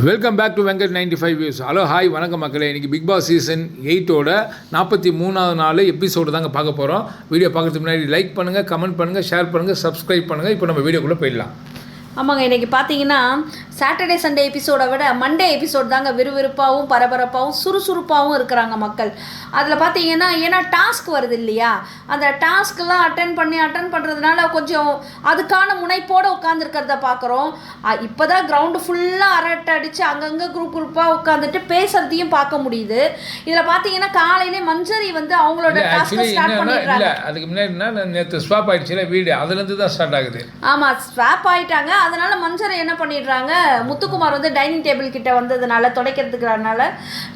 Welcome back to Venkat 95 views. Hello hi வணக்கம் மக்களே. இன்றைக்கி பிக் பாஸ் சீசன் 8ஓட 43வது நாள் எபிசோடு தாங்க பார்க்க போகிறோம். வீடியோ பார்க்குறதுக்கு முன்னாடி லைக் பண்ணுங்கள், கமெண்ட் பண்ணுங்கள், ஷேர் பண்ணுங்கள், சப்ஸ்கிரைப் பண்ணுங்கள். இப்போ நம்ம வீடியோக்குள்ளே போயிடலாம். ஆமாங்க, இன்றைக்கி பார்த்தீங்கன்னா சாட்டர்டே சண்டே எபிசோடை விட மண்டே எபிசோட் தாங்க விறுவிறுப்பாகவும் பரபரப்பாகவும் சுறுசுறுப்பாகவும் இருக்கிறாங்க மக்கள். அதில் பார்த்தீங்கன்னா ஏன்னா டாஸ்க் வருது இல்லையா, அந்த டாஸ்க்கெலாம் அட்டன் பண்ணுறதுனால கொஞ்சம் அதுக்கான முனைப்போடு உட்காந்துருக்கிறத பார்க்குறோம். இப்போ தான் கிரவுண்டு ஃபுல்லாக அரட்டை அடித்து அங்கங்கே குரூப்பாக உட்காந்துட்டு பேசுகிறதையும் பார்க்க முடியுது. இதில் பார்த்தீங்கன்னா காலையிலே மஞ்சரி வந்து அவங்களோட டாஸ்க்கை ஸ்டார்ட் பண்ணிடுறாங்க. அதுக்கு முன்னாடி நேற்று ஸ்வாப் ஆகிடுச்சுல வீடு, அதுலேருந்து தான் ஸ்டார்ட் ஆகுது. ஆமாம், ஸ்வாப் ஆகிட்டாங்க. அதனால மஞ்சரை என்ன பண்ணிடுறாங்க, முத்துக்குமார் வந்து டைனிங் டேபிள் கிட்ட வந்ததுனால துடைக்கிறதுக்குனால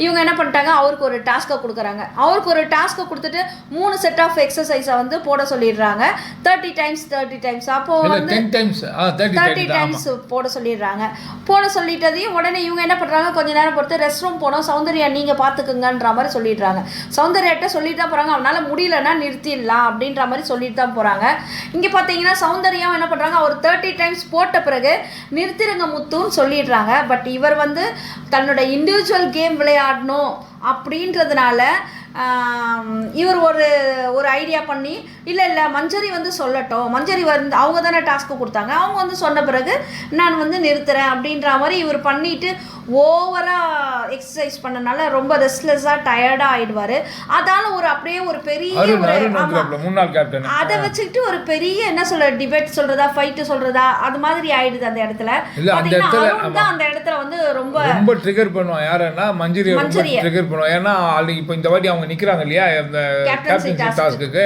இவங்க என்ன பண்ணிட்டாங்க, அவருக்கு ஒரு டாஸ்க்கை கொடுக்குறாங்க. அவருக்கு ஒரு டாஸ்க்கை கொடுத்துட்டு 3 செட் ஆஃப் எக்ஸசைஸை வந்து போட சொல்லிடுறாங்க. 30 டைம்ஸ் அப்போ வந்து 30 டைம்ஸ் போட சொல்லிடுறாங்க. போட சொல்லிட்டதையும் உடனே இவங்க என்ன பண்ணுறாங்க, கொஞ்ச நேரம் பொறுத்து ரெஸ்ட் ரூம் போனோம், சௌந்தர்யா நீங்கள் பார்த்துக்குங்கன்ற மாதிரி சொல்லிடுறாங்க. சௌந்தர்யாட்ட சொல்லிட்டு தான் போகிறாங்க, அவனால் முடியலன்னா நிறுத்திடலாம் அப்படின்ற மாதிரி சொல்லிட்டு தான் போகிறாங்க. இங்கே பார்த்தீங்கன்னா சௌந்தர்யாவும் என்ன பண்ணுறாங்க, அவர் 30 டைம்ஸ் போட்ட பிறகு நிறுத்திருங்க முத்துன்னு சொல்லிடுறாங்க. பட் இவர் வந்து தன்னோட இண்டிவிஜுவல் கேம் விளையாடணும் அப்படின்றதுனால இவர் ஒரு ஐடியா பண்ணி இல்லை மஞ்சரி வந்து சொல்லட்டும், மஞ்சரி வந்து அவங்க தானே டாஸ்க்கு கொடுத்தாங்க, அவங்க வந்து சொன்ன பிறகு நான் வந்து நிறுத்துறேன் அப்படின்ற மாதிரி இவர் பண்ணிட்டு ஓவராக எக்ஸசைஸ் பண்ணனால ரொம்ப ரெஸ்ட்லெஸ்ஸாக டயர்டாக ஆகிடுவார். அதால அப்படியே ஒரு பெரிய அதை வச்சுக்கிட்டு ஒரு பெரிய என்ன சொல்ற டிபேட் சொல்றதா ஃபைட்டு சொல்றதா அது மாதிரி ஆயிடுது. அந்த இடத்துல அந்த இடத்துல வந்து ரொம்ப ட்ரிகர் பண்ணுவான். யாருன்னா மஞ்சரி ட்ரிகர் பண்ணுவான். ஏன்னா இப்போ இந்த வாட்டி அவங்க நிற்கிறாங்க இல்லையா இந்த கேப்டன்சி டாஸ்க்கு,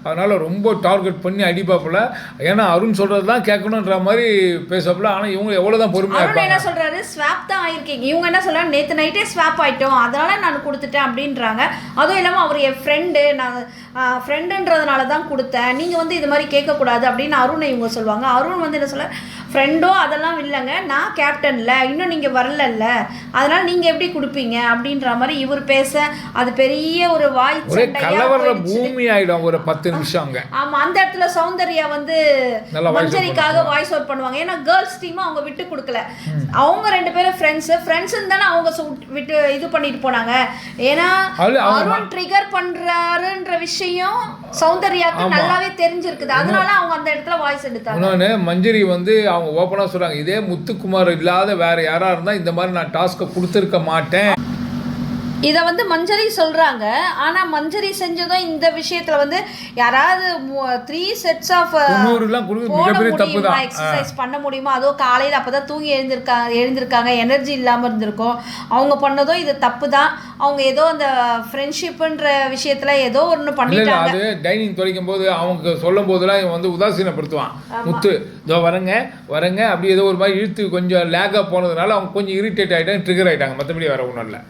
அதனால் ரொம்ப டார்கெட் பண்ணி அடிப்பாப்புல. ஏன்னா அருண் சொல்கிறது தான் கேட்கணுன்ற மாதிரி பேசப்பல. ஆனால் இவங்க எவ்வளோ தான் பொறுமையாக என்ன சொல்கிறாரு, ஸ்வாப் தான் ஆகிருக்கீங்க. இவங்க என்ன சொல்கிறாங்க, நேற்று நைட்டே ஸ்வாப் ஆகிட்டோம் அதனால் நான் கொடுத்துட்டேன் அப்படின்றாங்க. அதுவும் இல்லாமல் அவர் என் ஃப்ரெண்டு, நான் ஃப்ரெண்டுன்றதுனால தான் கொடுத்தேன், நீங்கள் வந்து இது மாதிரி கேட்கக்கூடாது அப்படின்னு அருணை இவங்க சொல்லுவாங்க. அருண் வந்து என்ன சொல்ல, ஃப்ரெண்டோ அதெல்லாம் இல்லைங்க, நான் கேப்டனில் இன்னும் நீங்கள் வரலல்ல, அதனால் நீங்கள் எப்படி கொடுப்பீங்க அப்படின்ற மாதிரி இவர் பேச அது பெரிய ஒரு பூமி ஆகிடும் ஒரு 10 நிமிஷம். ஆமாம், அந்த இடத்துல சௌந்தர்யா வந்து மஞ்சரிக்காக வாய்ஸ் அவுட் பண்ணுவாங்க. ஏன்னா கேர்ள்ஸ் டீம் அவங்க விட்டு கொடுக்கல, அவங்க 2 பேரும் ஃப்ரெண்ட்ஸுன்னு தானே அவங்க விட்டு இது பண்ணிட்டு போனாங்க. ஏன்னா அருண் ட்ரிகர் பண்ணுறாருன்ற விஷயம் சௌந்தர்யாவுக்கு நல்லாவே தெரிஞ்சிருக்குது, அதனால அவங்க அந்த இடத்துல வாய்ஸ் எடுத்தாங்க. மஞ்சரி வந்து அவங்க ஓப்பனாக சொல்கிறாங்க, இதே முத்துக்குமார் இல்லாத வேற யாராக இருந்தால் இந்த மாதிரி நான் டாஸ்க்கை கொடுத்துருக்க மாட்டேன். இதை வந்து மஞ்சரி சொல்கிறாங்க. ஆனால் மஞ்சரி செஞ்சதும் இந்த விஷயத்தில் வந்து யாராவது 3 செட்ஸ் ஆஃப் எக்ஸசைஸ் பண்ண முடியுமா, அதுவும் காலையில் அப்போ தான் தூங்கி எழுந்திருக்காங்க, எனர்ஜி இல்லாமல் இருந்திருக்கும். அவங்க பண்ணதும் இது தப்பு தான். அவங்க ஏதோ அந்த ஃப்ரெண்ட்ஷிப்புன்ற விஷயத்தில் ஏதோ ஒன்று பண்ணிட்டாங்க. அது டைனிங் துடைக்கும் போது அவங்க சொல்லும் போதெல்லாம் இவன் வந்து உதாசீனப்படுத்துவான். முத்து இதோ வரங்க அப்படி ஏதோ ஒரு மாதிரி இழுத்து கொஞ்சம் லேக்காக போனதுனால அவங்க கொஞ்சம் இரிட்டேட் ஆகிட்டாங்க, ட்ரிகர் ஆகிட்டாங்க. மற்றபடி வேறு ஒன்றும் இல்லை.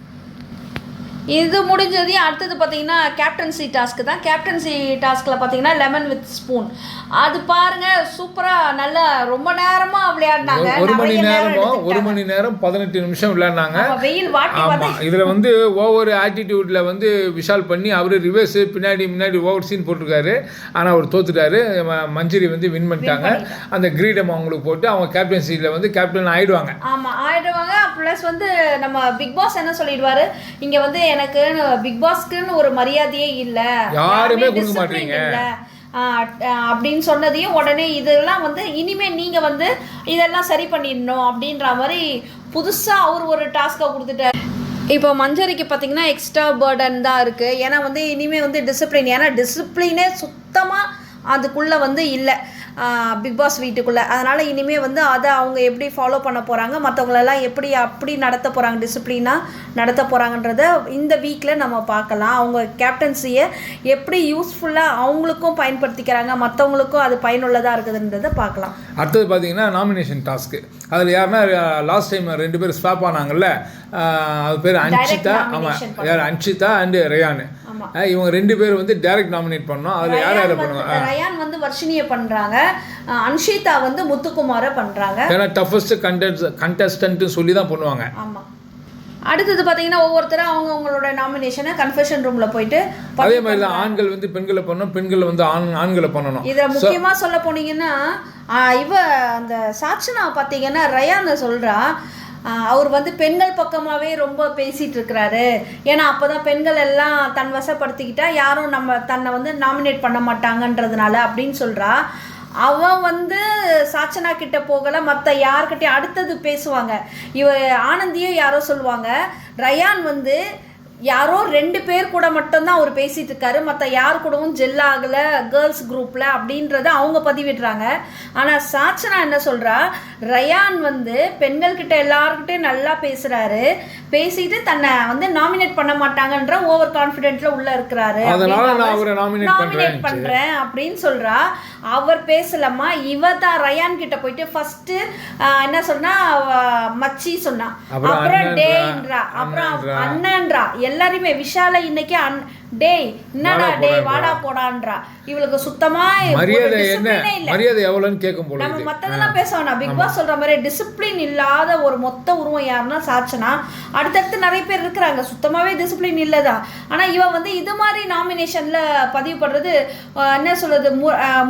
இது முடிஞ்சதையும் அடுத்தது பார்த்தீங்கன்னா கேப்டன்சி டாஸ்க்கு தான். கேப்டன்சி டாஸ்கில் பார்த்தீங்கன்னா லெமன் வித் ஸ்பூன், அது பாருங்க சூப்பராக நல்லா ரொம்ப நேரமாக விளையாடினாங்க. 1 மணி நேரம் 18 நிமிஷம் விளையாடினாங்க. வெயில் வாட்டி. இதில் வந்து ஓவர் ஆட்டிடியூடில் வந்து விஷால் பண்ணி அவர் ரிவர்ஸ் முன்னாடி ஓவர் சீன் போட்டிருக்காரு. ஆனால் அவர் தோத்துட்டாரு. மஞ்சரி வந்து வின் பண்ணிட்டாங்க. அந்த கிரீடம் அவங்களுக்கு போட்டு அவங்க கேப்டன்சியில் வந்து கேப்டன் ஆயிடுவாங்க. ஆமாம், ஆயிடுவாங்க. ப்ளஸ் வந்து நம்ம பிக் பாஸ் என்ன சொல்லிடுவாரு, இங்கே வந்து எனக்கு பிக் பாஸ்க்குன்னு ஒரு மரியாதையே இல்லை, யாருமே கொடுக்க மாட்டீங்க அப்படின்னு சொன்னதையும் உடனே இதெல்லாம் வந்து இனிமேல் நீங்கள் வந்து இதெல்லாம் சரி பண்ணிடணும் அப்படின்ற மாதிரி புதுசாக அவர் ஒரு டாஸ்க்கை கொடுத்துட்டார். இப்போ மஞ்சரிக்கு பார்த்தீங்கன்னா எக்ஸ்ட்ரா பர்டன் தான் இருக்குது. ஏன்னா வந்து இனிமேல் வந்து டிசிப்ளின், ஏன்னா டிசிப்ளினே சுத்தமாக அதுக்குள்ளே வந்து இல்லை பிக் பாஸ் வீட்டுக்குள்ளே. அதனால் இனிமேல் வந்து அதை அவங்க எப்படி ஃபாலோ பண்ண போகிறாங்க, மற்றவங்களெல்லாம் அப்படி நடத்த போகிறாங்க, டிசிப்ளினாக நடத்த போகிறாங்கன்றத இந்த வீக்கில் நம்ம பார்க்கலாம். அவங்க கேப்டன்சியை எப்படி யூஸ்ஃபுல்லாக அவங்களுக்கும் பயன்படுத்திக்கிறாங்க, மற்றவங்களுக்கும் அது பயனுள்ளதாக இருக்குதுன்றதை பார்க்கலாம். அடுத்தது பார்த்தீங்கன்னா நாமினேஷன் டாஸ்க்கு. அதில் யாருன்னா லாஸ்ட் டைம் 2 பேர் ஸ்வாப் ஆனாங்கல்ல, அது பேர் அன்ஷிதா. ஆமாம், யார் அன்ஷிதா அண்டு ரயான். இவங்க 2 பேர் வந்து டைரக்ட் நாமினேட் பண்ணோம். அதில் யார் பண்ணுவாங்க, ரயான் வந்து வர்ஷினியை பண்ணுறாங்க, அன்ஷிதா வந்து முத்துக்குமாரை பண்ணுறாங்க. ஏன்னா டஃபஸ்ட் கண்டஸ்டன்ட் சொல்லி தான் பண்ணுவாங்க. ஆமாம். அடுத்தது பார்த்தீங்கன்னா ஒவ்வொருத்தரும் அவங்களோட நாமினேஷனை கன்ஃபெஷன் ரூமில் போயிட்டு அதே மாதிரி தான் ஆண்கள் வந்து பெண்களை பண்ணணும், பெண்கள் வந்து ஆண்களை பண்ணணும். இதில் முக்கியமாக சொல்ல போனீங்கன்னா அந்த சாட்சனா பார்த்தீங்கன்னா ரயான்னு சொல்கிறா, அவர் வந்து பெண்கள் பக்கமாகவே ரொம்ப பேசிகிட்டு இருக்கிறாரு. ஏன்னா அப்போ தான் பெண்கள் எல்லாம் தன் வசப்படுத்திக்கிட்டா யாரும் தன்னை வந்து நாமினேட் பண்ண மாட்டாங்கன்றதுனால அப்படின்னு சொல்கிறா. அவன் வந்து சாச்சனா கிட்ட போகலை, மற்ற யார்கிட்டையும் அடுத்தது பேசுவாங்க. ஆனந்தியும் யாரோ சொல்லுவாங்க, ரயான் வந்து யாரோ 2 பேர் கூட மட்டும்தான் அவர் பேசிகிட்டு இருக்காரு, மற்ற யார் கூடவும் ஜெல் ஆகலை கேர்ள்ஸ் குரூப்பில் அப்படின்றத அவங்க பதிவிடுறாங்க. ஆனால் சாச்சனா என்ன சொல்கிறா, ரயான் வந்து பெண்கள்கிட்ட எல்லாருக்கிட்டையும் நல்லா பேசுகிறாரு, பேசிட்டு தன்னை வந்து நாமினேட் பண்ண மாட்டாங்கன்ற ஓவர் கான்ஃபிடென்ட்ல உள்ள இருக்கிறாரு, நாமினேட் பண்ணுறேன் அப்படின்னு சொல்கிறா. அவர் பேசலம்மா, இவ தான் ரயான் கிட்ட போயிட்டு ஃபர்ஸ்ட் என்ன சொன்னா, மச்சி சொன்னா, அப்புறம் டேன்றா, அப்புறம் அண்ணன்றா, எல்லாரையுமே விஷால இன்னைக்கு டேய் என்னடா டேய் வாடா போடான்றா. இவளுக்கு சுத்தமா மரியாதை எவ்வளவுன்னு கேட்கும் போது நம்ம மத்ததெல்லாம் பேசணும். பிக் பாஸ் சொல்ற மாதிரி டிசிப்ளின் இல்லாத ஒரு மொத்த உருவம் யாருன்னா சாச்சனா. அடுத்தடுத்து நிறைய பேர் இருக்கிறாங்க சுத்தமாவே டிசிப்ளின் இல்லதான். ஆனா இவ வந்து இது மாதிரி நாமினேஷன்ல பதிவு பண்றது என்ன சொல்றது,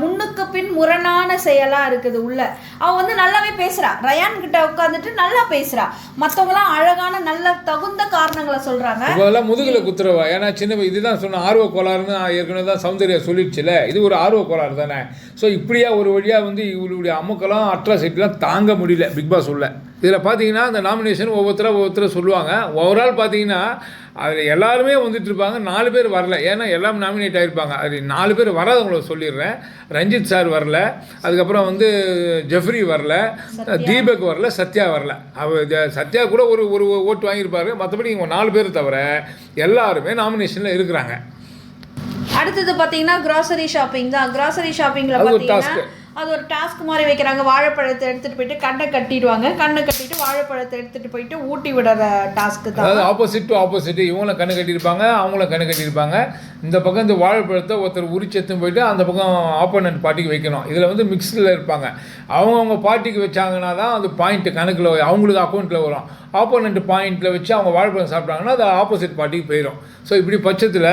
முன்னுக்கு பின் முரணான செயலா இருக்குது உள்ள. அவ வந்து நல்லாவே பேசுறா, ரயான் கிட்ட உட்காந்துட்டு நல்லா பேசுறா, மத்தவங்க எல்லாம் அழகான நல்ல தகுந்த காரணங்களை சொல்றாங்க. முதுகுல குத்துறவா. ஏன்னா சின்ன இதுதான் சொன்ன ஆர்வ கோளாறுன்னு ஏற்கனவே தான் சௌந்தர்யா சொல்லிடுச்சுல, இது ஒரு ஆர்வ கோளாறு தானே. ஸோ இப்படியா ஒரு வழியாக வந்து இவளுடைய அமுக்கெல்லாம் அட்ராசிட்டிலாம் தாங்க முடியல பிக் பாஸ் உள்ள. இதில் பார்த்தீங்கன்னா அந்த நாமினேஷன் ஒவ்வொருத்தரை சொல்லுவாங்க. ஓவரால் பார்த்தீங்கன்னா அதில் எல்லாருமே வந்துட்டு இருப்பாங்க, 4 பேர் வரல. ஏன்னா எல்லாம் நாமினேட் ஆகிருப்பாங்க. அது 4 பேர் வராதவங்கள சொல்லிடுறேன். ரஞ்சித் சார் வரல, அதுக்கப்புறம் வந்து ஜெஃப்ரி வரல, தீபக் வரல, சத்யா வரல. சத்யா கூட ஒரு ஓட்டு வாங்கியிருப்பாரு. மற்றபடி இவங்க 4 பேர் தவிர எல்லாருமே நாமினேஷனில் இருக்கிறாங்க. அடுத்தது பார்த்தீங்கன்னா கிராசரி ஷாப்பிங் தான். கிராசரி ஷாப்பிங்கில் பார்த்தீங்கன்னா அது ஒரு டாஸ்க் மாதிரி வைக்கிறாங்க. வாழைப்பழத்தை எடுத்துகிட்டு போயிட்டு கண்ணை கட்டிடுவாங்க, கண்ணை கட்டிட்டு வாழைப்பழத்தை எடுத்துகிட்டு போயிட்டு ஊட்டி விடுற டாஸ்க்கு தான். அதாவது ஆப்போசிட் டு ஆப்போசிட், இவங்கள கண்ணை கட்டியிருப்பாங்க, அவங்கள கண்ணை கட்டியிருப்பாங்க. இந்த பக்கம் இந்த வாழைப்பழத்தை ஒருத்தர் உரிச்செத்துன்னு போயிட்டு அந்த பக்கம் ஆப்போனன்ட் பார்ட்டிக்கு வைக்கணும். இதில் வந்து மிக்ஸில் இருப்பாங்க. அவங்கவுங்க பார்ட்டிக்கு வச்சாங்கன்னா தான் அது பாயிண்ட்டு கணக்கில் அவங்களுக்கு அக்கௌண்ட்டில் வரும். ஆப்போனண்ட் பாயிண்டில் வச்சு அவங்க வாழைப்பழம் சாப்பிட்டாங்கன்னா அது ஆப்போசிட் பார்ட்டிக்கு போயிடும். ஸோ இப்படி பட்சத்தில்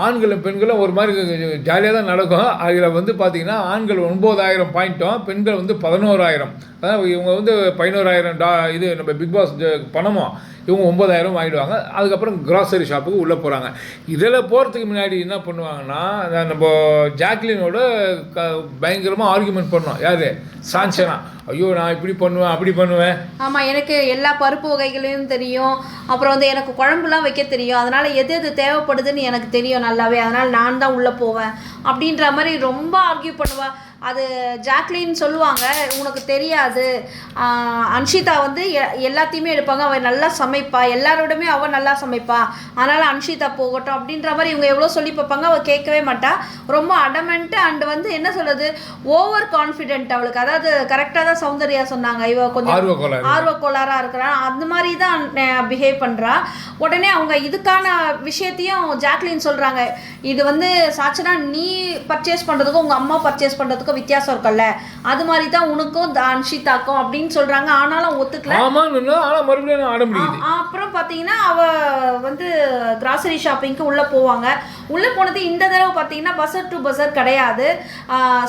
ஆண்களும் பெண்களும் ஒரு மாதிரி ஜாலியாக தான் நடக்கும். அதில் வந்து பார்த்திங்கன்னா ஆண்கள் 9,000 பாயிண்ட்டும், பெண்கள் வந்து 11,000. அதான் இவங்க வந்து 11,000 இது நம்ம பிக் பாஸ் பணமும், இவங்க 9,000 வாங்கிடுவாங்க. அதுக்கப்புறம் கிராசரி ஷாப்புக்கு உள்ளே போகிறாங்க. இதில் போகிறதுக்கு முன்னாடி என்ன பண்ணுவாங்கன்னா, நம்ம ஜாக்லினோட பயங்கரமாக ஆர்கியூமெண்ட் பண்ணோம். யார்? சாஞ்சனா. ஐயோ நான் இப்படி பண்ணுவேன் அப்படி பண்ணுவேன், ஆமாம் எனக்கு எல்லா பருப்பு வகைகளையும் தெரியும், அப்புறம் வந்து எனக்கு குழம்புலாம் வைக்க தெரியும், அதனால் எது எது தேவைப்படுதுன்னு எனக்கு தெரியும் நல்லாவே, அதனால் நான் தான் உள்ளே போவேன் அப்படின்ற மாதிரி ரொம்ப ஆர்கியூ பண்ணுவாள். அது ஜாக்லின் சொல்லுவாங்க, உனக்கு தெரியாது, அன்ஷிதா வந்து எல்லாத்தையுமே எடுப்பாங்க, அவள் நல்லா சமைப்பா, எல்லாரோடமே அவள் நல்லா சமைப்பா, அதனால் அன்ஷிதா போகட்டும் அப்படின்ற மாதிரி இவங்க எவ்வளோ சொல்லி பார்ப்பாங்க. அவள் கேட்கவே மாட்டா, ரொம்ப அடமெண்ட்டு அண்ட் வந்து என்ன சொல்கிறது, ஓவர் கான்ஃபிடென்ட் அவளுக்கு. அதாவது கரெக்டாக தான் சௌந்தர்யா சொன்னாங்க, இவ கொஞ்சம் ஆர்வக்கோளாராக இருக்கிறான், அந்த மாதிரி தான் பிஹேவ் பண்ணுறா. உடனே அவங்க இதுக்கான விஷயத்தையும் ஜாக்லின் சொல்கிறாங்க, இது வந்து சாச்சனா நீ பர்ச்சேஸ் பண்ணுறதுக்கும் உங்கள் அம்மா பர்ச்சேஸ் பண்ணுறதுக்கும் வித்தியாசம் இருக்குல்ல, அது மாதிரி தான் உனக்கும் அன்ஷிதாக்கும் அப்படின்னு சொல்றாங்க. ஆனாலும் ஒத்துக்கல. அப்புறம் பாத்தீங்கன்னா அவ வந்து கிராசரி ஷாப்பிங்க்கு உள்ள போவாங்க. உள்ள போனது இந்த தடவை பாத்தீங்கன்னா பஸர் டு பஸர் கிடையாது,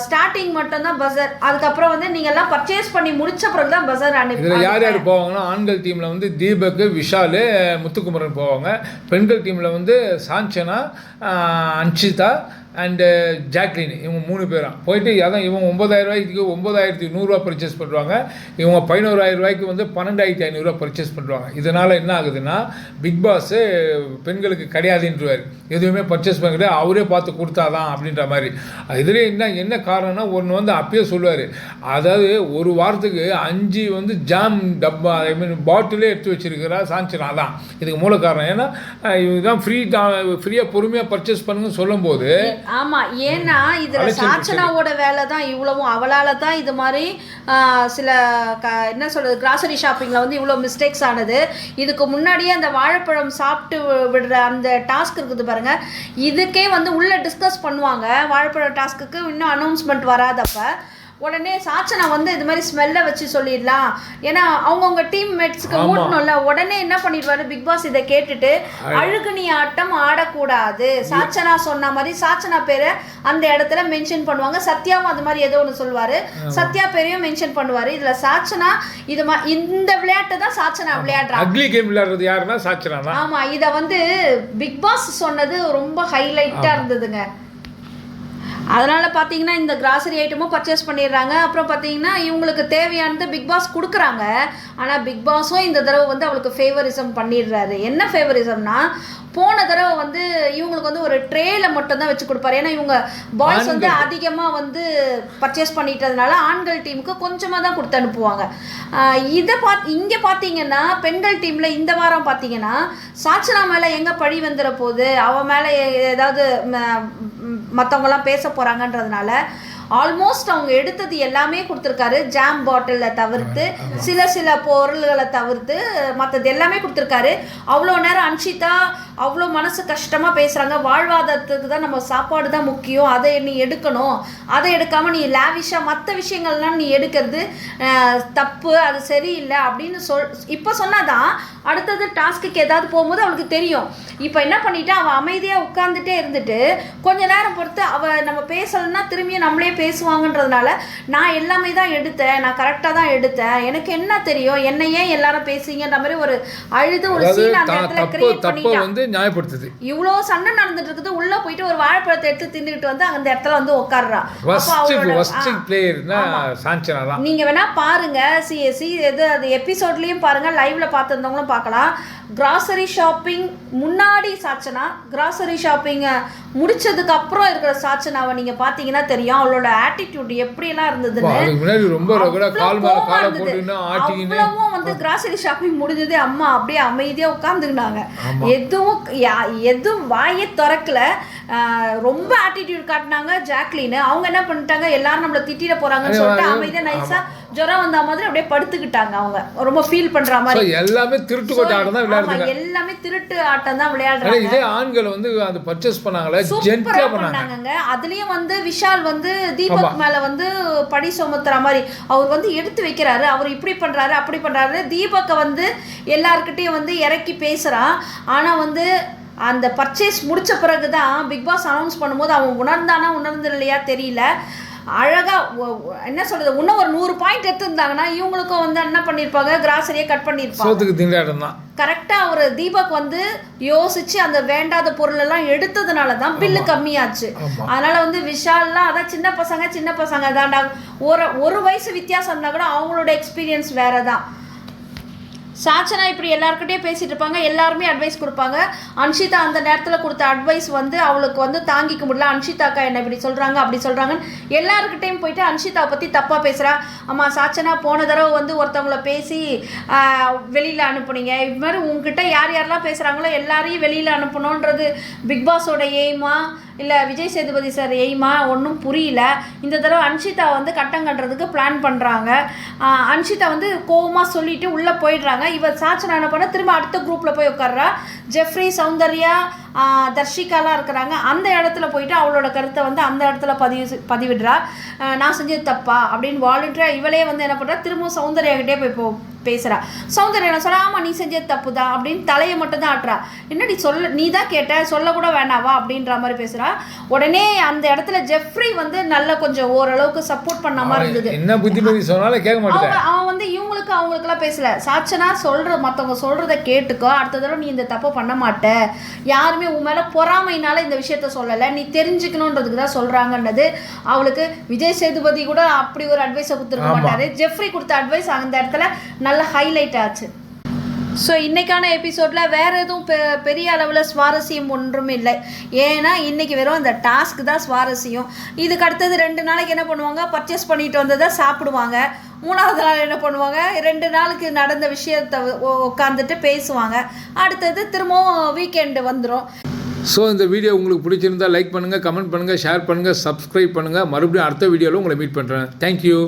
ஸ்டார்டிங் மட்டும் தான் பஸர். அதுக்கப்புறம் வந்து நீங்க எல்லாம் பர்ச்சேஸ் பண்ணி முடிச்ச பிறகு தான் பஸர் அனுப்பி. யார் யார் போவாங்கன்னா, ஆண்கள் டீம்ல வந்து தீபக், விஷால், முத்துக்குமரன் போவாங்க. பெண்கள் டீம்ல வந்து சாஞ்சனா, அன்ஷிதா அண்டு ஜாக்லின், இவங்க 3 பேரும் போயிட்டு அதான் இவங்க 9,000 ரூபாய்க்கு 9,100 பர்ச்சேஸ் பண்ணுறாங்க. இவங்க 11,000 ரூபாய்க்கு வந்து 12,500 பர்ச்சேஸ் பண்ணுறாங்க. இதனால் என்ன ஆகுதுன்னா, பிக் பாஸு பெண்களுக்கு கிடையாதுன்றவார், எதுவுமே பர்ச்சேஸ் பண்ணிக்கிட்டு அவரே பார்த்து கொடுத்தாதான் அப்படின்ற மாதிரி. இதுலேயே என்ன காரணம்னா, ஒன்று வந்து அப்பயே சொல்லுவார், அதாவது ஒரு வாரத்துக்கு 5 வந்து ஜாம் டப்பா ஐ மீன் பாட்டிலே எடுத்து வச்சிருக்கிறா சாஞ்சனா. தான் இதுக்கு மூல காரணம். ஏன்னா இதுதான் ஃப்ரீயாக பொறுமையாக பர்ச்சேஸ் பண்ணுங்கன்னு சொல்லும்போது, ஆமா, ஏன்னா இதுல சாச்சனாவோட வேலை தான் இவ்வளவும், அவளால தான் இது மாதிரி சில என்ன சொல்றது கிராசரி ஷாப்பிங்ல வந்து இவ்வளோ மிஸ்டேக்ஸ் ஆனது. இதுக்கு முன்னாடியே அந்த வாழைப்பழம் சாப்பிட்டு விடுற அந்த டாஸ்க் இருக்குது பாருங்க, இதுக்கே வந்து உள்ள டிஸ்கஸ் பண்ணுவாங்க. வாழைப்பழம் டாஸ்க்கு இன்னும் அனௌன்ஸ்மெண்ட் வராதப்ப உடனே சாச்சனா வந்து இது மாதிரி ஸ்மெல்லை வச்சு சொல்லிடலாம், ஏன்னா அவங்கவுங்க டீம்மேட்ஸ்க்கு ஊட்டணும்ல. உடனே என்ன பண்ணிடுவாரு பிக் பாஸ் இதை கேட்டுட்டு, அழுகுனி ஆட்டம் ஆடக்கூடாது, சாச்சனா சொன்ன மாதிரி சாச்சனா பேரை அந்த இடத்துல மென்ஷன் பண்ணுவாங்க. சத்யாவும் அது மாதிரி ஏதோ ஒன்று சொல்லுவாரு, சத்யா பேரையும் மென்ஷன் பண்ணுவாரு. இதுல சாச்சனா இந்த விளையாட்டு தான் சாச்சனா விளையாடுறாங்க. அக்லி கேம் விளையாடுறது யாருன்னா சாச்சனா தான். ஆமா, இத வந்து பிக் பாஸ் சொன்னது ரொம்ப ஹைலைட்டா இருந்ததுங்க. அதனால பார்த்தீங்கன்னா இந்த கிராசரி ஐட்டமும் பர்ச்சேஸ் பண்ணிடுறாங்க. அப்புறம் பார்த்தீங்கன்னா இவங்களுக்கு தேவையானது பிக் பாஸ் கொடுக்குறாங்க. ஆனால் பிக் பாஸும் இந்த தடவை வந்து அவளுக்கு ஃபேவரிசம் பண்ணிடுறாரு. என்ன ஃபேவரிசம்னா, போன தடவை வந்து இவங்களுக்கு வந்து ஒரு ட்ரேல மட்டும் தான் வச்சு கொடுப்பாரு. ஏன்னா இவங்க பாய்ஸ் வந்து அதிகமாக வந்து பர்ச்சேஸ் பண்ணிட்டதுனால ஆண்கள் டீமுக்கு கொஞ்சமாக தான் கொடுத்து அனுப்புவாங்க. இங்கே பார்த்தீங்கன்னா பெண்கள் டீமில் இந்த வாரம் பார்த்தீங்கன்னா சாச்சனா மேலே எங்கே பழி வந்துட போகுது, அவன் மேலே ஏதாவது மற்றவங்களாம் பேச போகிறாங்கன்றதுனால ஆல்மோஸ்ட் அவங்க எடுத்தது எல்லாமே கொடுத்துருக்காரு. ஜாம் பாட்டிலில் தவிர்த்து சில பொருள்களை தவிர்த்து மற்றது எல்லாமே கொடுத்துருக்காரு. அவ்வளோ நேரம் அன்ஷிதா அவ்வளோ மனசு கஷ்டமாக பேசுகிறாங்க. வாழ்வாதாரத்துக்கு தான் நம்ம சாப்பாடு தான் முக்கியம், அதை நீ எடுக்கணும், அதை எடுக்காமல் நீ லேவிஷாக மற்ற விஷயங்கள்லாம் நீ எடுக்கிறது தப்பு, அது சரியில்லை அப்படின்னு இப்போ சொன்னாதான் அடுத்தது டாஸ்க்கு ஏதாவது போகும்போது அவளுக்கு தெரியும். இப்போ என்ன பண்ணிட்டா, அவள் அமைதியாக உட்காந்துட்டே இருந்துட்டு கொஞ்ச நேரம் பொறுத்து அவள் நம்ம பேசலைன்னா திரும்பியும் நம்மளே பேசுவாங்கன்றதுனால நான் எல்லாமே தான் எடுத்தேன், நான் கரெக்டாக தான் எடுத்தேன், எனக்கு என்ன தெரியும், என்ன ஏன் எல்லாரும் பேசுங்கன்ற மாதிரி ஒரு அழுது ஒரு சீன் அந்த இடத்துல கிரியேட் பண்ணிட்டான். நியாயப்படுத்துது. இவ்வளோ சண்டை நடந்துட்டு இருக்குது, உள்ள போயிட்டு ஒரு வாழைப்பழத்தை எடுத்து தின்னுட்டு வந்து அந்த இடத்துல வந்து உட்கார்றா. நீங்க வேணா பாருங்க, அது எபிசோட்லயும் பாருங்க, லைவ்ல பார்த்துருந்தவங்களும் பார்க்கலாம். கிராசரி ஷாப்பிங் முன்னாடி சாச்சனா, கிராசரி ஷாப்பிங் முடிச்சதுக்கு அப்புறம் இருக்கிற சாச்சனாவை நீங்க பாத்தீங்கன்னா தெரியும் அவளோட ஆட்டிடியூட் எப்படியெல்லாம் இருந்ததுன்னு. அவ்வளவும் வந்து கிராசரி ஷாப்பிங் முடிஞ்சதே அம்மா அப்படியே அமைதியா உட்கார்ந்துக்கினாங்க. எதுவும் வாயை திறக்கல. ரொம்ப ஆட்டிடியூட் காட்டினாங்க ஜாக்லின். அவங்க என்ன பண்ணிட்டாங்க, எல்லாரும் நம்மளை திட்டிட போறாங்கன்னு சொல்லிட்டு அமைதியா நைஸா ஜுரம் வந்த மாதிரி அப்படியே படுத்துக்கிட்டாங்க. அவங்க ரொம்ப ஃபீல் பண்ற மாதிரி. எல்லாமே திருட்டு ஆட்டம் தான் விளையாடுறாங்க. எல்லாமே திருட்டு ஆட்டம் தான் விளையாடுறாங்க. இதே ஆண்கள் வந்து அந்த பர்ச்சேஸ் பண்ணாங்களே ஜென்டிலா பண்ணாங்க. அதுலயும் வந்து விஷால் வந்து தீபக் மேல வந்து படி சுமத்துற மாதிரி அவர் வந்து எடுத்து வைக்கிறாரு. அவர் இப்படி பண்றாரு அப்படி பண்றாரு. தீபக்க வந்து எல்லார்கிட்டையும் வந்து இறக்கி பேசுறான். ஆனா வந்து அந்த பர்ச்சேஸ் முடிச்ச பிறகுதான் பிக் பாஸ் அனௌன்ஸ் பண்ணும்போது அவன் உணர்ந்து இல்லையா தெரியல, அழகா என்ன சொல்றது, இன்னும் ஒரு 100 பாயிண்ட் எடுத்துருந்தாங்கன்னா இவங்களுக்கும் வந்து என்ன பண்ணிருப்பாங்க, கிராசரியை கட் பண்ணிருப்பாங்க. கரெக்டா ஒரு தீபக் வந்து யோசிச்சு அந்த வேண்டாத பொருள் எல்லாம் எடுத்ததுனால தான் பில்லு கம்மியாச்சு. அதனால வந்து விஷால்லாம் அதான் சின்ன பசங்க தான்டா, ஒரு வயசு வித்தியாசம் இருந்தா கூட அவங்களோட எக்ஸ்பீரியன்ஸ் வேறதான். சாச்சனா இப்படி எல்லாருக்கிட்டையும் பேசிட்டு இருப்பாங்க, எல்லாருமே அட்வைஸ் கொடுப்பாங்க. அன்ஷிதா அந்த நேரத்தில் கொடுத்த அட்வைஸ் வந்து அவளுக்கு வந்து தாங்கிக்க முடியல. அன்ஷிதாக்கா என்ன இப்படி சொல்கிறாங்க அப்படி சொல்கிறாங்கன்னு எல்லாருக்கிட்டையும் போயிட்டு அன்ஷிதா பற்றி தப்பாக பேசுகிறா. அம்மா சாச்சனா போன தடவை வந்து ஒருத்தவங்கள பேசி வெளியில் அனுப்புனீங்க, இது மாதிரி உங்ககிட்ட யாரெல்லாம் பேசுகிறாங்களோ எல்லாரையும் வெளியில் அனுப்பணுன்றது பிக் பாஸோட எய்மா இல்லை விஜய் சேதுபதி சார் எய்மா ஒன்றும் புரியல. இந்த தடவை அன்ஷிதா வந்து கட்டம் கட்டுறதுக்கு பிளான் பண்ணுறாங்க. அன்ஷிதா வந்து கோவமாக சொல்லிட்டு உள்ளே போயிடுறாங்க. இவர் சாச்சனா என்ன பண்ண திரும்ப அடுத்த குரூப்பில் போய் உட்கார்றா. ஜெஃப்ரி, சௌந்தர்யா, தர்ஷிகாலாம் இருக்கிறாங்க. அந்த இடத்துல போயிட்டு அவளோட கருத்தை வந்து அந்த இடத்துல பதிவிடுறா. நான் செஞ்சது தப்பா அப்படின்னு வாலண்டியராக இவளே வந்து என்ன பண்ணுறா, திரும்பவும் சௌந்தர்யாகிட்டே போய் பேசுகிறா. சௌந்தர்யா சொல்ல, ஆமாம் நீ செஞ்சது தப்பு தான் அப்படின்னு தலையை மட்டும் தான் ஆட்டுறா. என்னடி சொல்ல, நீ தான் கேட்ட, சொல்லக்கூட வேணாவா அப்படின்ற மாதிரி பேசுகிறா. உடனே அந்த இடத்துல ஜெஃப்ரி வந்து நல்ல கொஞ்சம் ஓரளவுக்கு சப்போர்ட் பண்ண மாதிரி இருந்தது. என்ன புத்திமதி சொன்னாலும் கேட்க மாட்டேன். அவன் வந்து அவங்களுக்குலாம் பேசல. சாச்சனா மற்றவங்க சொல்கிறத கேட்டுக்கோ, அடுத்த தடவை நீ இந்த தப்பை பண்ண மாட்ட, யாருமே உன் மேலே பொறாமைனால இந்த விஷயத்த சொல்லலை, நீ தெரிஞ்சுக்கணுன்றதுக்கு தான் சொல்கிறாங்கன்றது அவளுக்கு. விஜய் சேதுபதி கூட அப்படி ஒரு அட்வைஸை கொடுத்துருக்க மாட்டாரு. ஜெஃப்ரி கொடுத்த அட்வைஸ் அந்த இடத்துல நல்ல ஹைலைட் ஆச்சு. ஸோ இன்றைக்கான எபிசோடில் வேறு எதுவும் பெரிய அளவில் சுவாரஸ்யம் ஒன்றும் இல்லை. ஏன்னா இன்றைக்கி வெறும் அந்த டாஸ்க் தான் சுவாரஸ்யம். இதுக்கு அடுத்தது 2 நாளைக்கு என்ன பண்ணுவாங்க, பர்ச்சேஸ் பண்ணிட்டு வந்ததை சாப்பிடுவாங்க. 3வது நாள் என்ன பண்ணுவாங்க, 2 நாளுக்கு நடந்த விஷயத்தை உட்காந்துட்டு பேசுவாங்க. அடுத்தது திரும்பவும் வீக்கெண்டு வந்துடும். ஸோ இந்த வீடியோ உங்களுக்கு பிடிச்சிருந்தால் லைக் பண்ணுங்கள், கமெண்ட் பண்ணுங்கள், ஷேர் பண்ணுங்கள், சப்ஸ்கிரைப் பண்ணுங்கள். மறுபடியும் அடுத்த வீடியோவில் உங்களை மீட் பண்ணுறேன். தேங்க்யூ.